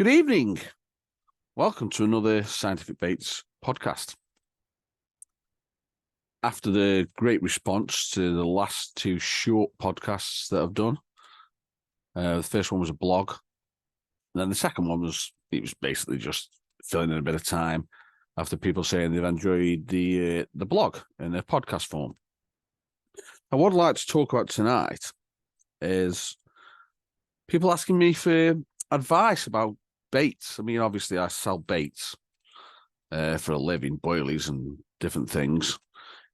Good evening. Welcome to another Scientific Baits podcast. After the great response to the last two short podcasts that I've done, the first one was a blog. And then the second one was basically just filling in a bit of time after people saying they've enjoyed the blog in a podcast form. And what I'd like to talk about tonight is people asking me for advice about baits. I mean, obviously, I sell baits for a living, boilies and different things.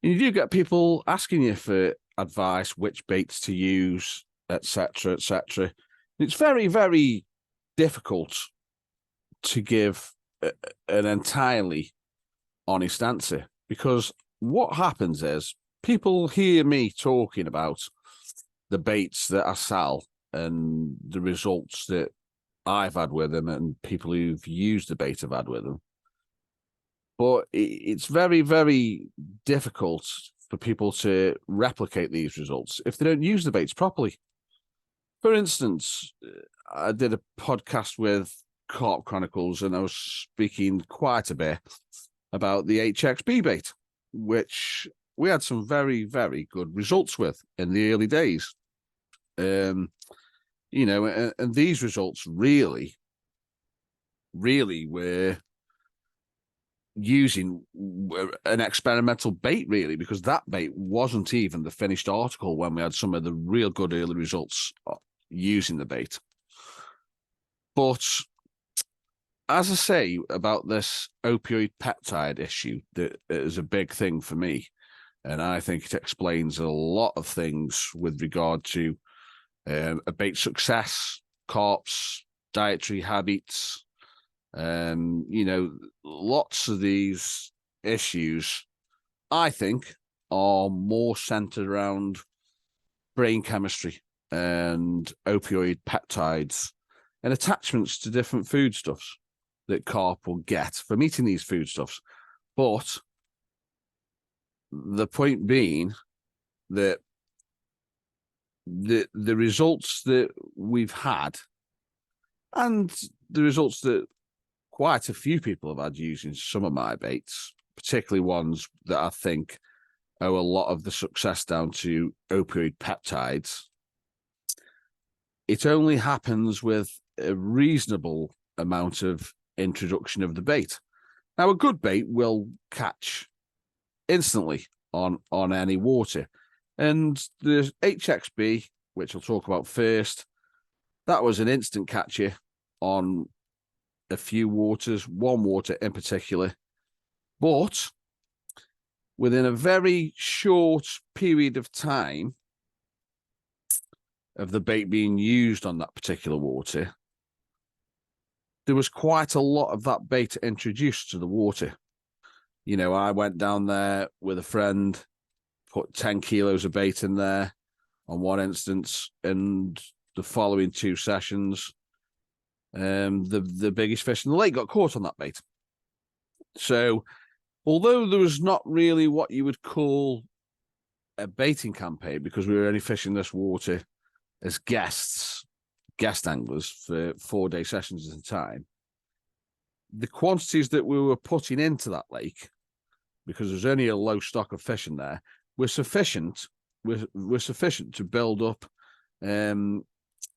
And you do get people asking you for advice, which baits to use, etc., etc. It's very, very difficult to give an entirely honest answer, because what happens is people hear me talking about the baits that I sell and the results that I've had with them and people who've used the bait have had with them. But it's very, very difficult for people to replicate these results if they don't use the baits properly. For instance, I did a podcast with Carp Chronicles and I was speaking quite a bit about the HXB bait, which we had some very, very good results with in the early days. And these results really were using an experimental bait, really, because that bait wasn't even the finished article when we had some of the real good early results using the bait. But as I say about this opioid peptide issue, that is a big thing for me, and I think it explains a lot of things with regard to a bait success, carps, dietary habits. Lots of these issues, I think, are more centered around brain chemistry and opioid peptides and attachments to different foodstuffs that carp will get from eating these foodstuffs. But the point being that the results that we've had and the results that quite a few people have had using some of my baits, particularly ones that I think owe a lot of the success down to opioid peptides. It only happens with a reasonable amount of introduction of the bait. Now, a good bait will catch instantly on any water. And the HXB, which I'll talk about first, that was an instant catcher on a few waters, one water in particular, but within a very short period of time of the bait being used on that particular water, there was quite a lot of that bait introduced to the water. You know, I went down there with a friend, put 10 kilos of bait in there on one instance, and the following two sessions, the biggest fish in the lake got caught on that bait. So, although there was not really what you would call a baiting campaign, because we were only fishing this water as guest anglers for 4-day sessions at a time, the quantities that we were putting into that lake, because there's only a low stock of fish in there, were sufficient. Were sufficient to build up a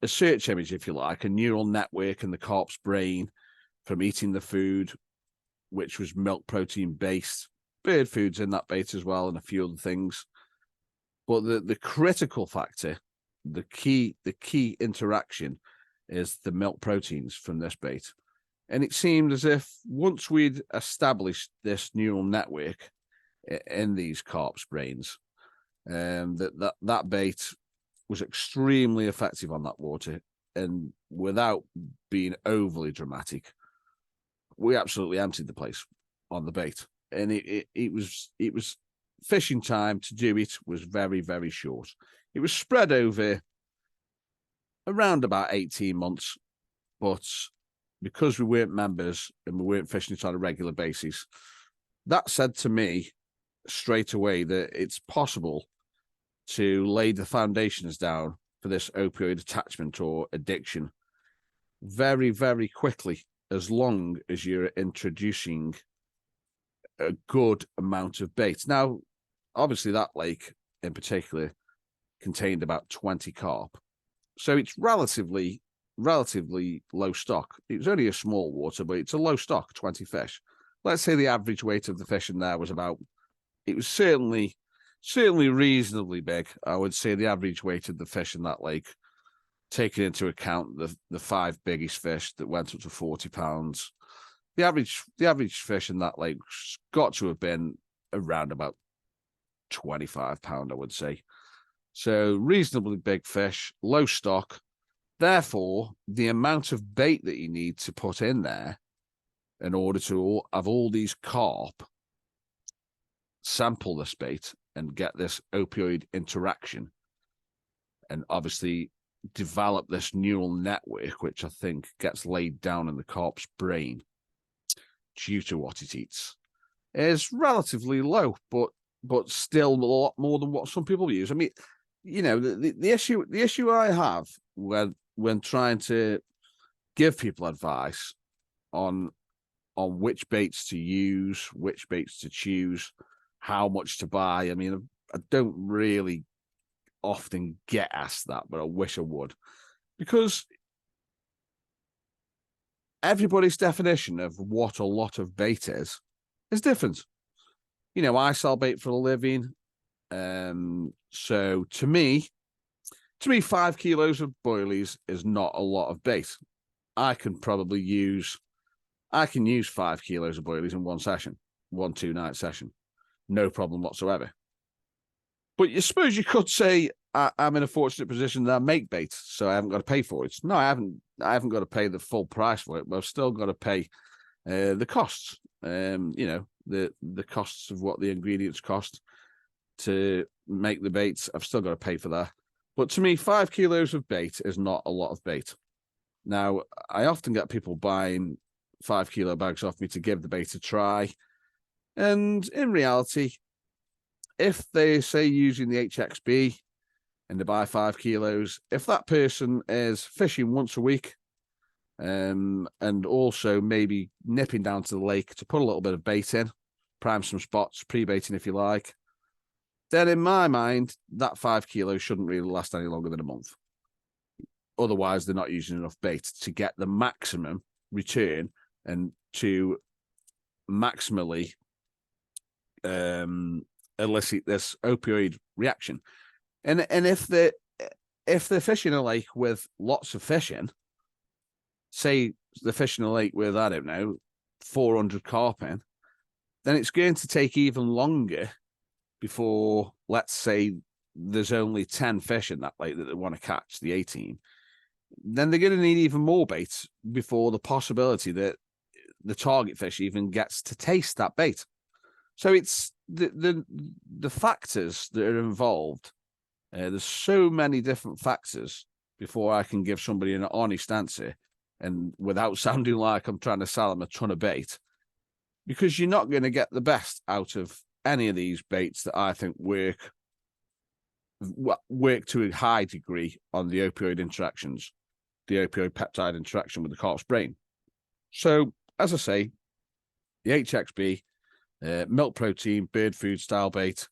search image, if you like, a neural network in the carp's brain from eating the food, which was milk protein based. Bird food's in that bait as well, and a few other things. But the critical factor, the key interaction, is the milk proteins from this bait. And it seemed as if once we'd established this neural network in these carp's brains, that bait was extremely effective on that water, and without being overly dramatic, we absolutely emptied the place on the bait. And it was fishing time to do it was very, very short. It was spread over around about 18 months, but because we weren't members and we weren't fishing it on a regular basis, that said to me straight away that it's possible to lay the foundations down for this opioid attachment or addiction very, very quickly, as long as you're introducing a good amount of bait. Now, obviously, that lake in particular contained about 20 carp, so it's relatively low stock. It was only a small water, but it's a low stock, 20 fish. Let's say the average weight of the fish in there was about, it was certainly reasonably big. I would say the average weight of the fish in that lake, taking into account the 5 biggest fish that went up to 40 pounds, the average fish in that lake got to have been around about 25 pound, I would say. So reasonably big fish, low stock. Therefore, the amount of bait that you need to put in there in order to have all these carp sample this bait and get this opioid interaction, and obviously develop this neural network, which I think gets laid down in the carp's brain due to what it eats, is relatively low, but still a lot more than what some people use. I mean, you know, the issue I have when trying to give people advice on which baits to use, which baits to choose, how much to buy. I mean, I don't really often get asked that, but I wish I would, because everybody's definition of what a lot of bait is different. You know, I sell bait for a living. So to me, 5 kilos of boilies is not a lot of bait. I can use 5 kilos of boilies in one session, 2-night session, no problem whatsoever. But you suppose you could say I'm in a fortunate position that I make bait, so I haven't got to pay for it. No, I haven't got to pay the full price for it, but I've still got to pay the costs. You know, the costs of what the ingredients cost to make the baits. I've still got to pay for that. But to me, 5 kilos of bait is not a lot of bait. Now, I often get people buying 5 kilo bags off me to give the bait a try. And in reality, if they say using the HXB and they buy 5 kilos, if that person is fishing once a week, and also maybe nipping down to the lake to put a little bit of bait in, prime some spots, pre-baiting if you like, then in my mind, that 5 kilos shouldn't really last any longer than a month. Otherwise, they're not using enough bait to get the maximum return and to maximally elicit this opioid reaction. And if they're fishing a lake with lots of fish in, say they're fishing a lake with, I don't know, 400 carp in, then it's going to take even longer before, let's say, there's only 10 fish in that lake that they want to catch, the 18. Then they're going to need even more bait before the possibility that the target fish even gets to taste that bait. So it's the factors that are involved. There's so many different factors before I can give somebody an honest answer, and without sounding like I'm trying to sell them a ton of bait, because you're not going to get the best out of any of these baits that I think work to a high degree on the opioid interactions, the opioid peptide interaction with the carp's brain. So, as I say, the HXB, milk protein, bird food style bait,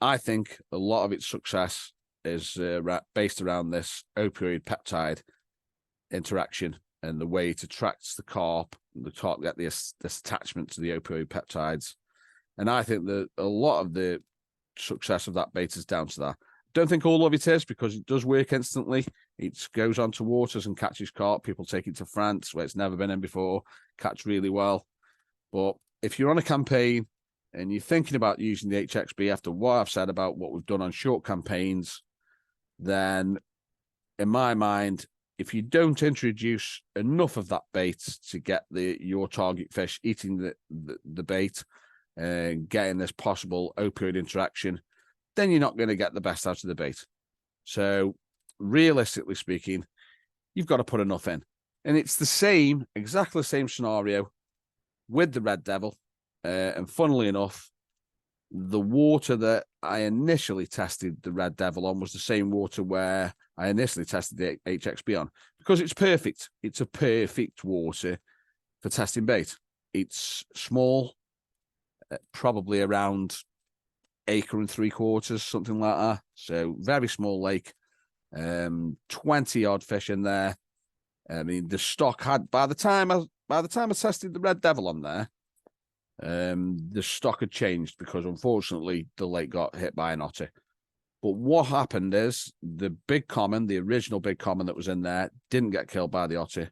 I think a lot of its success is based around this opioid peptide interaction and the way it attracts the carp get this attachment to the opioid peptides. And I think that a lot of the success of that bait is down to that. Don't think all of it is, because it does work instantly. It goes onto waters and catches carp. People take it to France, where it's never been in before, catch really well. But if you're on a campaign and you're thinking about using the HXB after what I've said about what we've done on short campaigns, then in my mind, if you don't introduce enough of that bait to get your target fish eating the bait and getting this possible opioid interaction, then you're not going to get the best out of the bait. So realistically speaking, you've got to put enough in. And it's exactly the same scenario with the red devil. And funnily enough, the water that I initially tested the Red Devil on was the same water where I initially tested the HXB on, because it's perfect. It's a perfect water for testing bait. It's small, probably around 1.75 acres, something like that. So very small lake, 20 odd fish in there. I mean, the stock had, by the time I tested the Red Devil on there, the stock had changed because unfortunately the lake got hit by an otter. But what happened is the big common, the original big common that was in there, didn't get killed by the otter.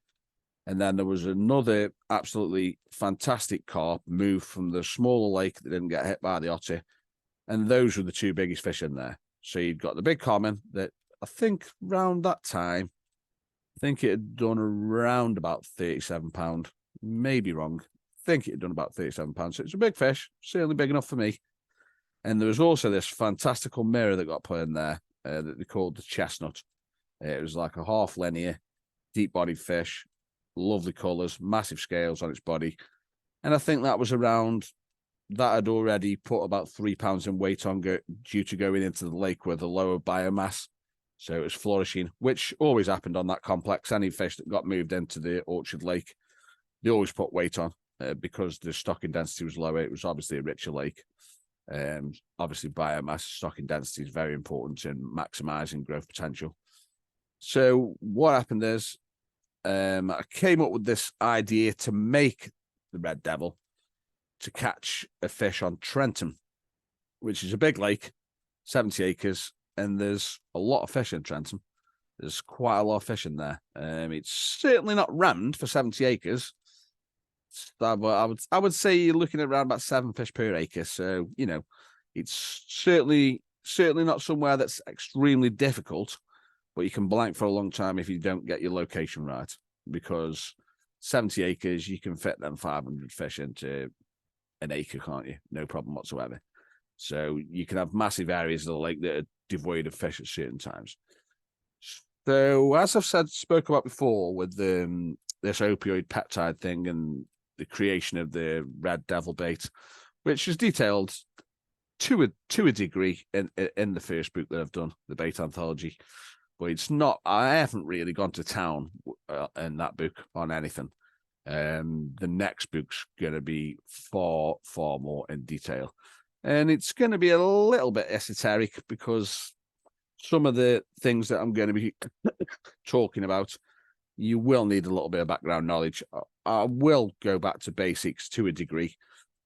And then there was another absolutely fantastic carp moved from the smaller lake that didn't get hit by the otter. And those were the two biggest fish in there. So you'd got the big common that I think around that time, I think it had done around about £37. Maybe wrong. I think it had done about £37. So it's a big fish, certainly big enough for me. And there was also this fantastical mirror that got put in there that they called the chestnut. It was like a half linear, deep-bodied fish, lovely colours, massive scales on its body. And I think that was around, that had already put about £3 in weight on due to going into the lake with a lower biomass. So it was flourishing, which always happened on that complex. Any fish that got moved into the Orchard Lake, they always put weight on because the stocking density was lower. It was obviously a richer lake. Obviously, biomass stocking density is very important in maximizing growth potential. So what happened is I came up with this idea to make the Red Devil to catch a fish on Trenton, which is a big lake, 70 acres, and there's a lot of fish in Trenton. There's quite a lot of fish in there. It's certainly not rammed for 70 acres. I would say you're looking at around about 7 fish per acre. So, you know, it's certainly not somewhere that's extremely difficult, but you can blank for a long time if you don't get your location right, because 70 acres, you can fit them 500 fish into an acre, can't you? No problem whatsoever. So you can have massive areas of the lake that are devoid of fish at certain times. So as I've spoke about before with this opioid peptide thing and the creation of the Red Devil bait, which is detailed to a degree in the first book that I've done, the bait anthology. But it's not, I haven't really gone to town in that book on anything. The next book's going to be far more in detail. And it's going to be a little bit esoteric because some of the things that I'm going to be talking about, you will need a little bit of background knowledge. I will go back to basics to a degree,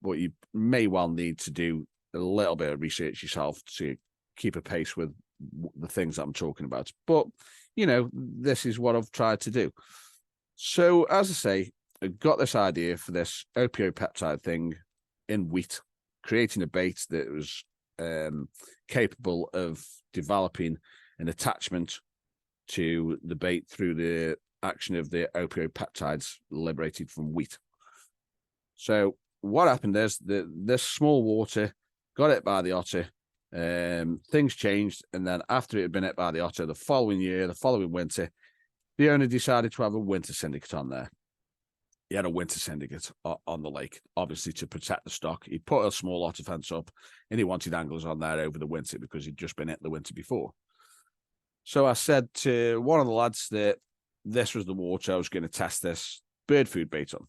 but you may well need to do a little bit of research yourself to keep a pace with the things that I'm talking about. But, you know, this is what I've tried to do. So, as I say, I got this idea for this opioid peptide thing in wheat, creating a bait that was capable of developing an attachment to the bait through the action of the opioid peptides liberated from wheat. So what happened is that this small water got hit by the otter. Things changed, and then after it had been hit by the otter, the following winter, the owner decided to have a winter syndicate on there. He had a winter syndicate on the lake, obviously to protect the stock. He put a small otter fence up, and he wanted anglers on there over the winter because he'd just been hit the winter before. So I said to one of the lads that this was the water I was going to test this bird food bait on.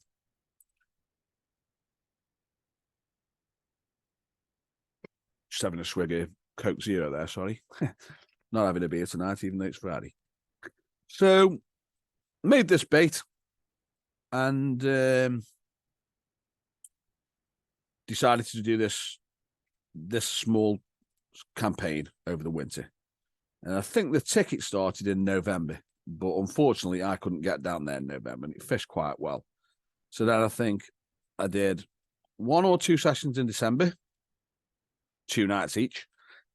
Just having a swig of Coke Zero there, sorry. Not having a beer tonight, even though it's Friday. So, made this bait and decided to do this small campaign over the winter. And I think the ticket started in November, but unfortunately I couldn't get down there in November, and it fished quite well. So then I think I did 1 or 2 sessions in December, 2 nights each.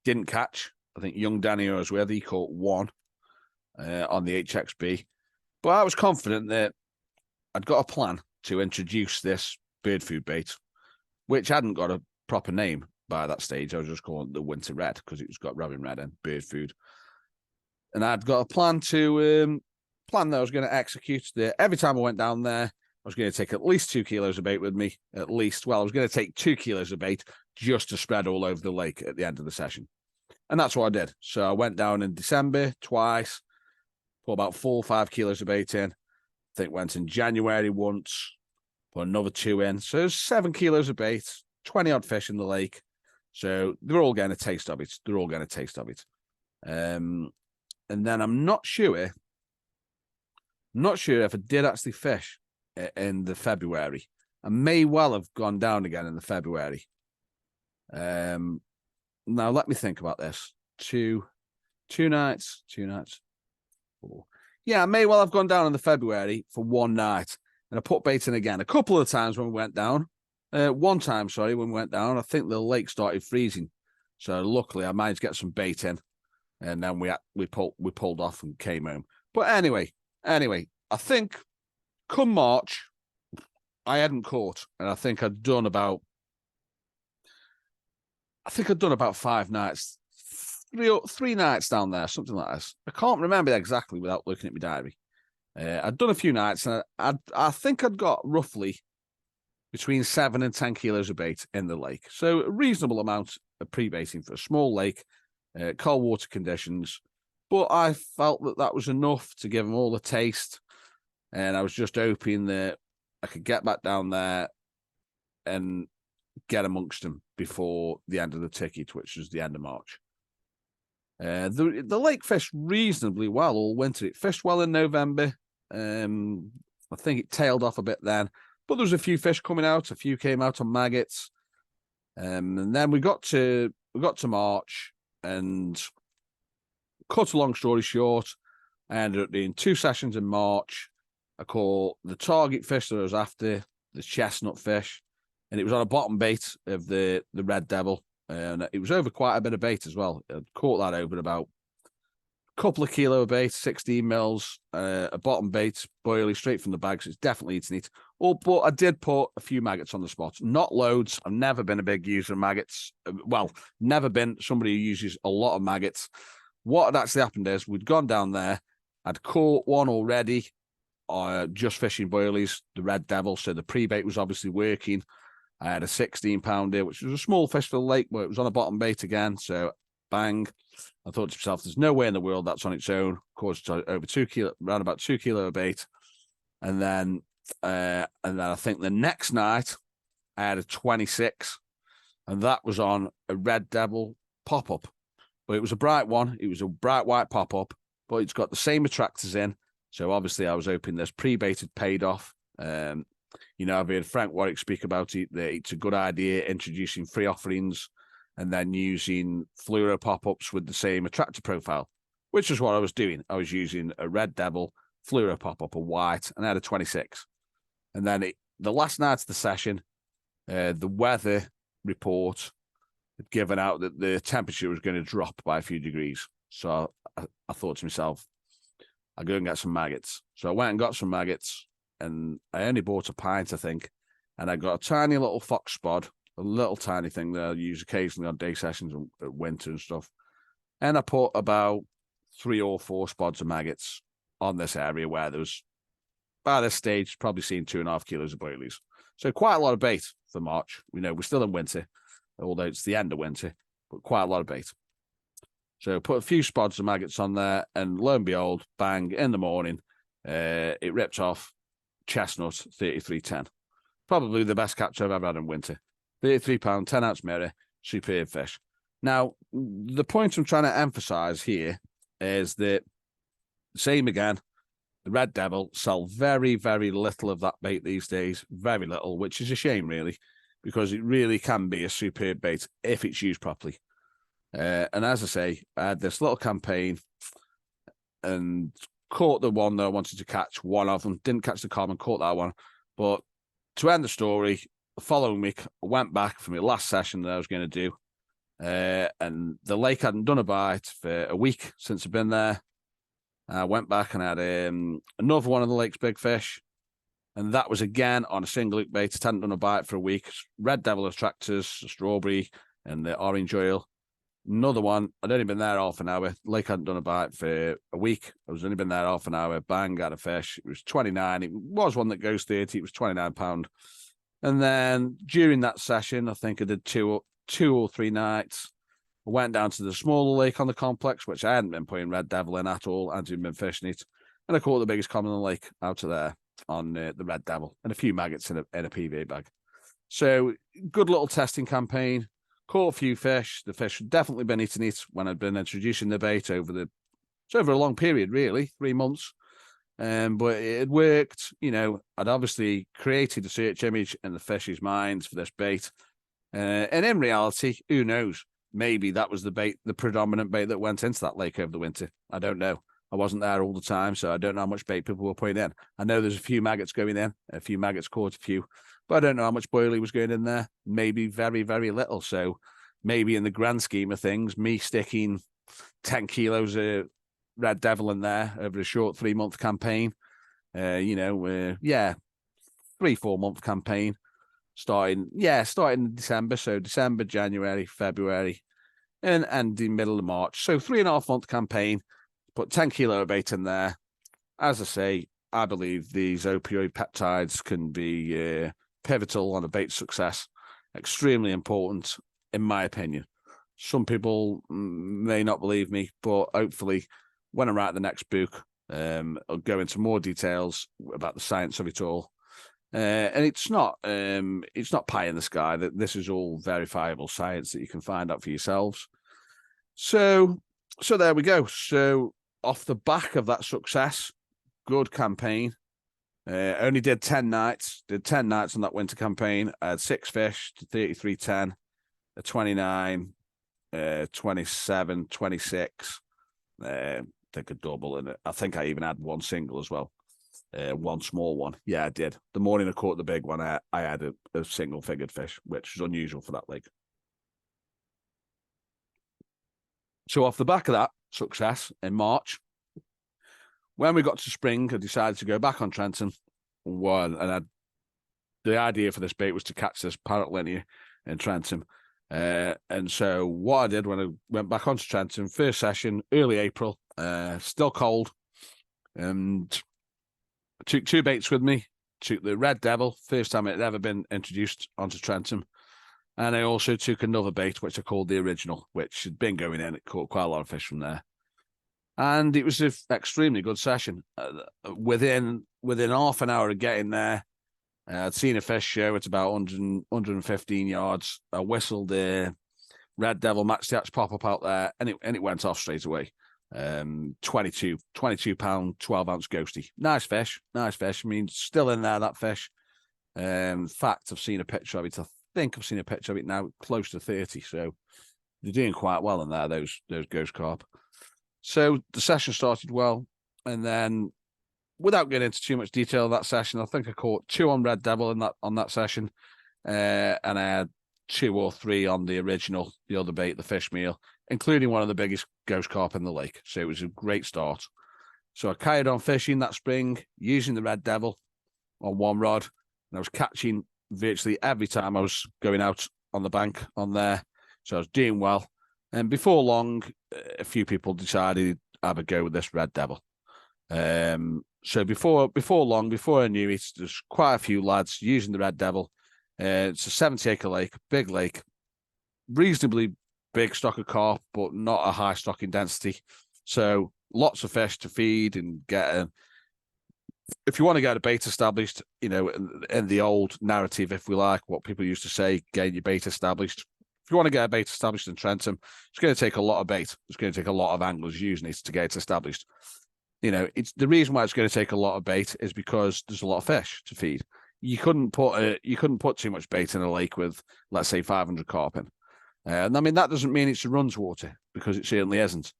Didn't catch. I think young Danny I was with, he caught 1 on the HXB. But I was confident that I'd got a plan to introduce this bird food bait, which hadn't got a proper name by that stage. I was just calling it the Winter Red because it was got robin red and bird food. And I'd got a plan to that I was going to execute. Every time I went down there, I was going to take at least 2 kilos of bait with me. At least, well, I was going to take 2 kilos of bait, just to spread all over the lake at the end of the session. And that's what I did. So I went down in December twice, put about 4 or 5 kilos of bait in. I think went in January once, put another 2 in. So 7 kilos of bait, 20 odd fish in the lake. So they're all getting a taste of it. And then I'm not sure if I did actually fish in the February. I may well have gone down again in the February. Now let me think about this. Two nights. Oh. Yeah, I may well have gone down in the February for one night, and I put bait in again a couple of times when we went down. One time, sorry, when we went down, I think the lake started freezing, so luckily I managed to get some bait in, and then we pulled off and came home. But anyway, I think come March, I hadn't caught, and I think I'd done about 5 nights, three nights down there, something like this. I can't remember exactly without looking at my diary. I'd done a few nights, and I think I'd got roughly between 7 and 10 kilos of bait in the lake. So a reasonable amount of pre-baiting for a small lake, cold water conditions. But I felt that was enough to give them all a taste. And I was just hoping that I could get back down there and get amongst them before the end of the ticket, which was the end of March. The lake fished reasonably well all winter. It fished well in November. I think it tailed off a bit then, but there was a few fish coming out. A few came out on maggots, and then we got to March. And cut a long story short, I ended up doing 2 sessions in March. I caught the target fish that I was after, the chestnut fish, and it was on a bottom bait of the red devil. And it was over quite a bit of bait as well. I caught that over about a couple of kilo of bait, 16 mils, a bottom bait, boilie, straight from the bag. So it's definitely eating it. But I did put a few maggots on the spot. Not loads. I've never been a big user of maggots. Well, never been somebody who uses a lot of maggots. What had actually happened is we'd gone down there. I'd caught one already, just fishing boilies, the red devil. So the pre-bait was obviously working. I had a 16-pounder, which was a small fish for the lake, but it was on a bottom bait again. So, bang. I thought to myself, there's no way in the world that's on its own. Of course, it's over 2 kilo, around about 2 kilo of bait. And then I think the next night, I had a 26, and that was on a red devil pop-up. But it was a bright one. It was a bright white pop-up, but it's got the same attractors in. So, obviously, I was hoping this pre-baited paid off. I've heard Frank Warwick speak about it, that it's a good idea introducing free offerings and then using fluoro pop-ups with the same attractor profile, which is what I was doing. I was using a red devil, fluoro pop-up, a white, and I had a 26. And then the last night of the session, the weather report had given out that the temperature was going to drop by a few degrees. So I thought to myself, I'll go and get some maggots. So I went and got some maggots. And I only bought a pint, I think. And I got a tiny little fox spod, a little tiny thing that I use occasionally on day sessions at winter and stuff. And I put about 3 or 4 spods of maggots on this area where there was, by this stage, probably seen 2.5 kilos of boilies. So quite a lot of bait for March. We're still in winter, although it's the end of winter, but quite a lot of bait. So put a few spods of maggots on there, and lo and behold, bang, in the morning, it ripped off. Chestnut 33.10, probably the best catch I've ever had in winter. 33-pound, 10-ounce mirror, superb fish. Now, the point I'm trying to emphasize here is that, same again, the red devil sell very, very little of that bait these days, very little, which is a shame, really, because it really can be a superb bait if it's used properly. And as I say, I had this little campaign and caught the one that I wanted to catch, one of them. Didn't catch the common, caught that one. But to end the story, the following week, I went back for my last session that I was going to do. And the lake hadn't done a bite for a week since I've been there. I went back and had another one of the lake's big fish. And that was again on a single hook bait. It hadn't done a bite for a week. Red devil attractors, strawberry, and the orange oil. Another one, I'd only been there half an hour. Lake hadn't done a bite for a week. I was only been there half an hour. Bang, got a fish. It was 29. It was one that goes 30. It was £29. And then during that session, I think I did two 2 or 3 nights. I went down to the smaller lake on the complex, which I hadn't been putting red devil in at all, and hadn't been fishing it. And I caught the biggest common in the lake out of there on the red devil, and a few maggots in a PV bag. So good little testing campaign. Caught a few fish. The fish had definitely been eating it when I'd been introducing the bait over a long period, really, 3 months. But it had worked. I'd obviously created a search image in the fish's minds for this bait. And in reality, who knows? Maybe that was the predominant bait that went into that lake over the winter. I don't know. I wasn't there all the time, so I don't know how much bait people were putting in. I know there's a few maggots going in, a few maggots caught a few, but I don't know how much boilie was going in there. Maybe very, very little. So maybe in the grand scheme of things, me sticking 10 kilos of red devil in there over a short 3-month campaign, 3-4 month campaign, starting in December. So December, January, February, and ending middle of March. So 3.5 month campaign, put 10 kilo of bait in there. As I say, I believe these opioid peptides can be pivotal on a bait success. Extremely important, in my opinion. Some people may not believe me, but hopefully when I write the next book, I'll go into more details about the science of it all. And it's not pie in the sky. That this is all verifiable science that you can find out for yourselves. So there we go. So off the back of that success, good campaign. Only did 10 nights. Did 10 nights on that winter campaign. I had 6 fish to 33.10, a 29, 27, 26. I think a double, and I think I even had one single as well. One small one. Yeah, I did. The morning I caught the big one, I had a single-figured fish, which was unusual for that lake. So off the back of that success in March, when we got to spring, I decided to go back on Trenton. And the idea for this bait was to catch this parrot linear in Trenton. And so what I did when I went back onto Trenton, first session, early April, still cold, and I took 2 baits with me. Took the red devil, first time it had ever been introduced onto Trenton. And I also took another bait, which I called the original, which had been going in. It caught quite a lot of fish from there. And it was an extremely good session. Within half an hour of getting there, I'd seen a fish show at about 115 yards. I whistled the red devil matchstitch pop up out there, and it went off straight away. 22 pound, 12 ounce ghosty. Nice fish. I mean, still in there, that fish. In fact, I've seen a picture of it. I think I've seen a picture of it now, close to 30. So they're doing quite well in there, those ghost carp. So the session started well, and then without getting into too much detail of that session, I think I caught 2 on red devil on that session, and I had 2 or 3 on the original, the other bait, the fish meal, including one of the biggest ghost carp in the lake. So it was a great start. So I carried on fishing that spring using the red devil on one rod, and I was catching virtually every time I was going out on the bank on there. So I was doing well. And before long, a few people decided I would go with this red devil. So before long, before I knew it, there's quite a few lads using the red devil. It's a 70-acre lake, big lake, reasonably big stock of carp, but not a high stocking density. So lots of fish to feed and get. If you want to get a bait established, in the old narrative, if we like, what people used to say, getting your bait established. If you want to get a bait established in Trenton, it's going to take a lot of bait. It's going to take a lot of anglers using it to get it established. It's the reason why it's going to take a lot of bait is because there's a lot of fish to feed. You couldn't put too much bait in a lake with, let's say, 500 carp in. And I mean, that doesn't mean it's a runs water, because it certainly isn't.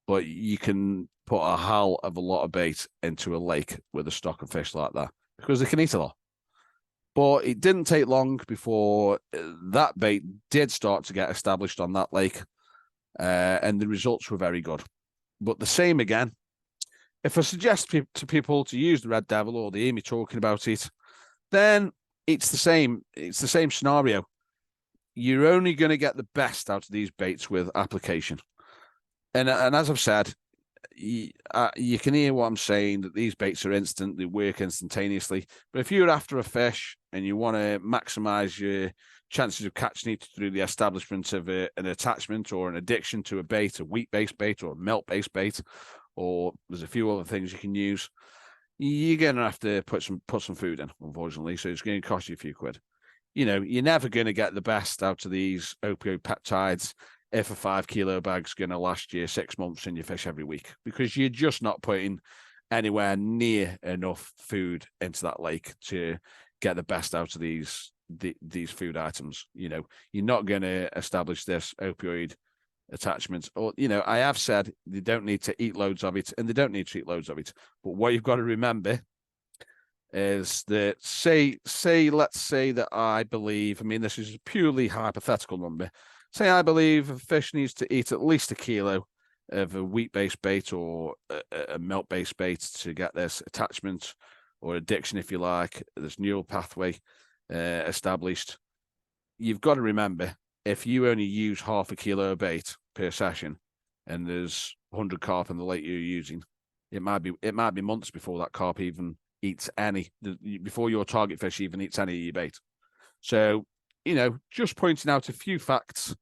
But you can put a hell of a lot of bait into a lake with a stock of fish like that, because they can eat a lot. But it didn't take long before that bait did start to get established on that lake, and the results were very good. But the same again, if I suggest to people to use the red devil, or they hear me talking about it, then it's the same. It's the same scenario. You're only going to get the best out of these baits with application. And as I've said, you can hear what I'm saying, that these baits are instant, they work instantaneously. But if you're after a fish and you want to maximize your chances of catching it through the establishment of an attachment or an addiction to a bait, a wheat-based bait or a milk-based bait, or there's a few other things you can use. You're going to have to put some food in, unfortunately. So it's going to cost you a few quid. You're never going to get the best out of these opioid peptides if a 5 kilo bag's going to last you 6 months and you fish every week, because you're just not putting anywhere near enough food into that lake to get the best out of these food items. You're not going to establish this opioid attachment. Or, I have said they don't need to eat loads of it, and they don't need to eat loads of it. But what you've got to remember is that let's say that I believe, this is a purely hypothetical number. Say I believe a fish needs to eat at least 1 kilo of a wheat-based bait or a milk-based bait to get this attachment or addiction, if you like, this neural pathway established. You've got to remember, if you only use half a kilo of bait per session and there's 100 carp in the lake you're using, it might be months before that carp even eats any, before your target fish even eats any of your bait. So, just pointing out a few factors,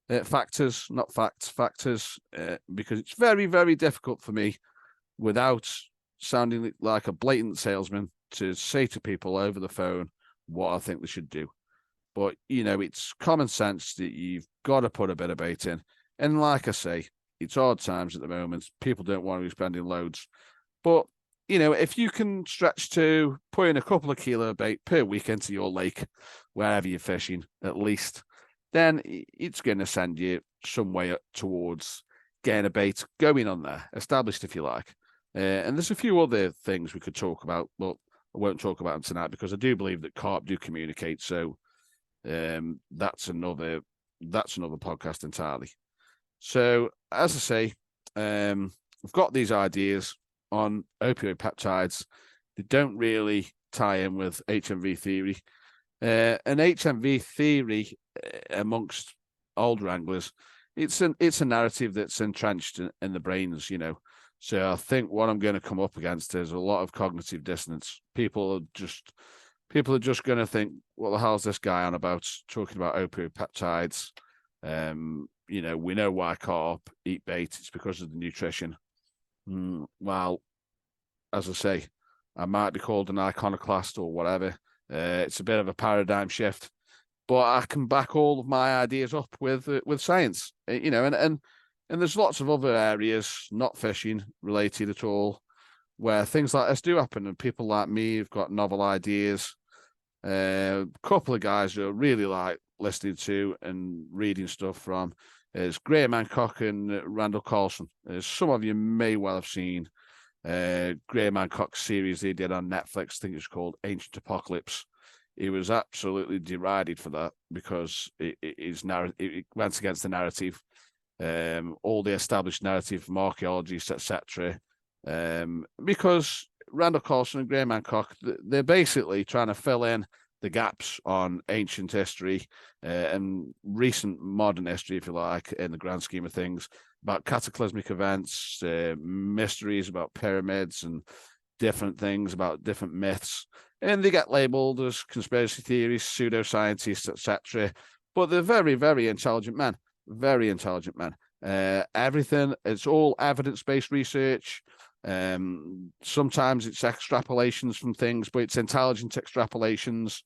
because it's very, very difficult for me, without sounding like a blatant salesman, to say to people over the phone what I think they should do. But, it's common sense that you've got to put a bit of bait in. And like I say, it's odd times at the moment. People don't want to be spending loads. But, if you can stretch to putting a couple of kilo of bait per week into your lake, wherever you're fishing, at least, then it's going to send you some way towards getting a bait going on there, established, if you like. And there's a few other things we could talk about, but I won't talk about them tonight, because I do believe that carp do communicate. So that's another podcast entirely. So, as I say, I've got these ideas on opioid peptides. They don't really tie in with HMV theory. And HMV theory, amongst older anglers, it's a narrative that's entrenched in the brains, So I think what I'm going to come up against is a lot of cognitive dissonance. People are just going to think, what the hell's this guy on about, talking about opioid peptides? We know why carp eat bait. It's because of the nutrition. Well, as I say, I might be called an iconoclast or whatever. It's a bit of a paradigm shift, but I can back all of my ideas up with science. And there's lots of other areas, not fishing related at all, where things like this do happen, and people like me have got novel ideas. A couple of guys who I really like listening to and reading stuff from is Graham Hancock and Randall Carlson. As some of you may well have seen Graham Hancock's series they did on Netflix. I think it's called Ancient Apocalypse. He was absolutely derided for that, because it went against the narrative, all the established narrative from archaeologists, etc. Because Randall Carlson and Graham Hancock, they're basically trying to fill in the gaps on ancient history and recent modern history, if you like, in the grand scheme of things, about cataclysmic events, mysteries about pyramids and different things, about different myths. And they get labeled as conspiracy theorists, pseudoscientists, etc. But they're very, very intelligent men. Very intelligent men. Everything, it's all evidence-based research. Sometimes it's extrapolations from things, but it's intelligent extrapolations.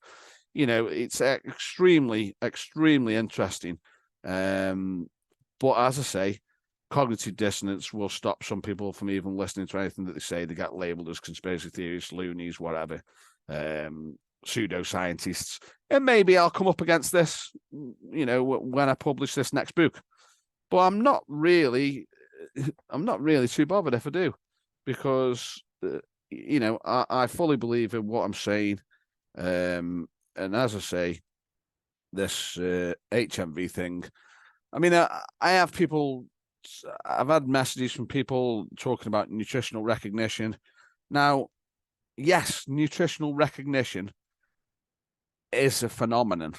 It's extremely, extremely interesting. But as I say, cognitive dissonance will stop some people from even listening to anything that they say. They get labeled as conspiracy theorists, loonies, whatever, pseudoscientists. And maybe I'll come up against this, when I publish this next book. But I'm not really too bothered if I do, because I fully believe in what I'm saying. And as I say, this HMV thing, I have people, I've had messages from people talking about nutritional recognition. Now, yes, nutritional recognition is a phenomenon.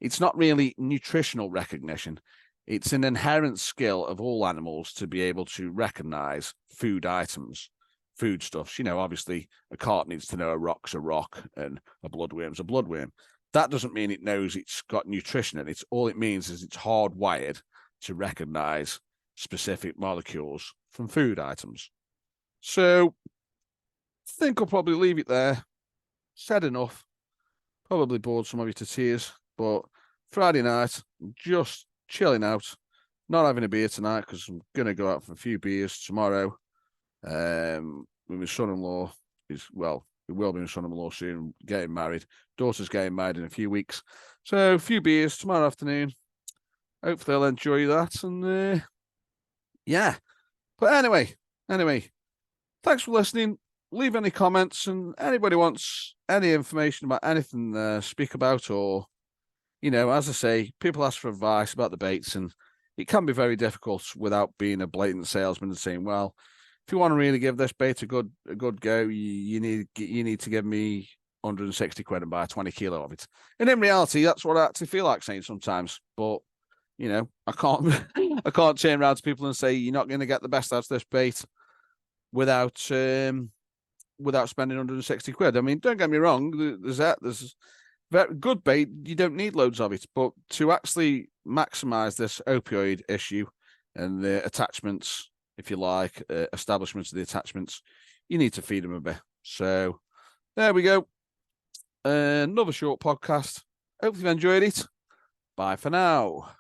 It's not really nutritional recognition. It's an inherent skill of all animals to be able to recognize food items, foodstuffs. Obviously, a carp needs to know a rock's a rock and a bloodworm's a bloodworm. That doesn't mean it knows it's got nutrition in it. All it means is it's hardwired to recognize specific molecules from food items. So I think I'll probably leave it there. Said enough. Probably bored some of you to tears, but Friday night, just chilling out. Not having a beer tonight because I'm going to go out for a few beers tomorrow. With my son-in-law, we will be my son-in-law soon, getting married. Daughter's getting married in a few weeks. So a few beers tomorrow afternoon. Hopefully they'll enjoy that. And yeah. But anyway, thanks for listening. Leave any comments, and anybody wants any information about anything speak about, or, as I say, people ask for advice about the baits, and it can be very difficult without being a blatant salesman and saying, well, if you want to really give this bait a good go, you need to give me 160 quid and buy 20 kilo of it. And in reality, that's what I actually feel like saying sometimes. But I can't I can't turn around to people and say you're not going to get the best out of this bait without spending 160 quid. I mean, don't get me wrong. There's very good bait. You don't need loads of it, but to actually maximize this opioid issue and the attachments, if you like, establishments of the attachments, you need to feed them a bit. So there we go. Another short podcast. Hopefully you've enjoyed it. Bye for now.